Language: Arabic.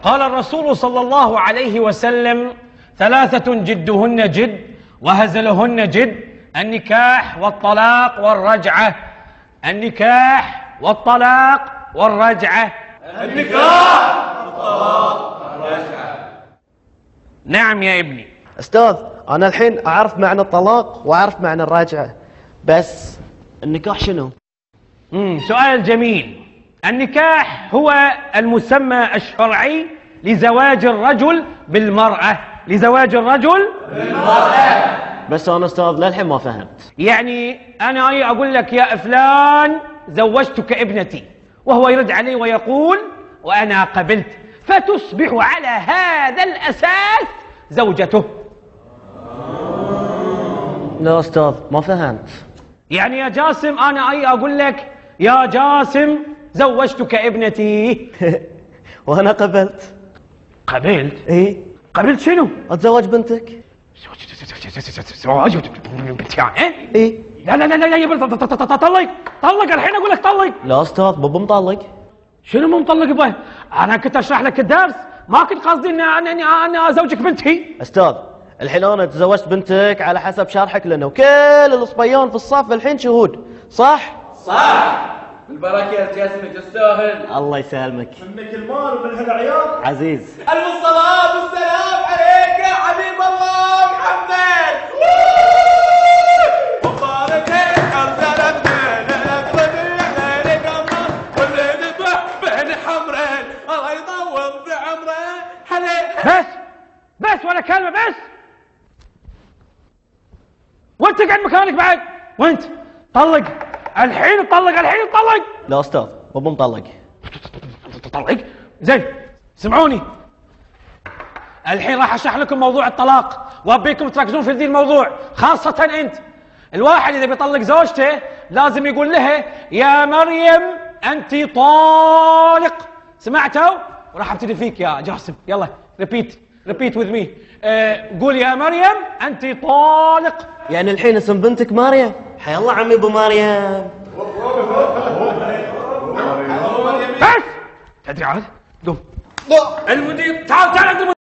قال الرسول صلى الله عليه وسلم: ثلاثة جدهن جد وهزلهن جد: النكاح والطلاق والرجعة. النكاح والطلاق والرجعة. النكاح والطلاق والرجعة. نعم يا ابني. أستاذ، أنا الحين أعرف معنى الطلاق وأعرف معنى الرجعة، بس النكاح شنو؟ سؤال جميل. النكاح هو المسمى الشرعي لزواج الرجل بالمرأة. لزواج الرجل بالمرأة. بس أنا أستاذ للحين ما فهمت. يعني أنا أقول لك: يا فلان زوجتك ابنتي، وهو يرد علي ويقول: وأنا قبلت، فتصبح على هذا الأساس زوجته. لا أستاذ ما فهمت. يعني يا جاسم أنا أقول لك: يا جاسم زوجتك ابنتي. وأنا قبلت. قبلت؟ إيه. قبلت شنو؟ أتزوج بنتك. زواج بنتي يعني؟ إيه. لا لا لا لا يا طلق طلق الحين أقول لك طلق. لا أستاذ بابا مطلق. شنو مو مطلق بها؟ أنا كنت أشرح لك الدرس، ما كنت قصدي أن أزوجك بنتي. أستاذ الحين أنا تزوجت بنتك على حسب شرحك لنا، وكل الصبيان في الصف الحين شهود، صح؟ صح. البركة يا جاسم تستاهل. الله يسلمك. منك المال ومن هالعيال. عزيز. ألف الصلاة والسلام عليك يا حبيب الله محمد. وبارك أرسل بينك وبين قمر واللي ذبح بين حمرين الله يطول بعمره. بس ولا كلمة بس. وانت قاعد مكانك بعد. وانت طلق الحين طلق الحين طلق. لا أستاذ بابا مطلق. طلق زين. سمعوني الحين راح اشرح لكم موضوع الطلاق، وابيكم تركزون في ذي الموضوع، خاصة انت. الواحد اذا بيطلق زوجته لازم يقول لها: يا مريم انت طالق. سمعتوا؟ وراح ابتدي فيك يا جاسم. يلا ريبيت وذ مي. قول: يا مريم انت طالق. يعني الحين اسم بنتك مريم؟ حي الله عمي ابو مريم. بس تدري عاد؟ قوم. المدير تعال عند المدير.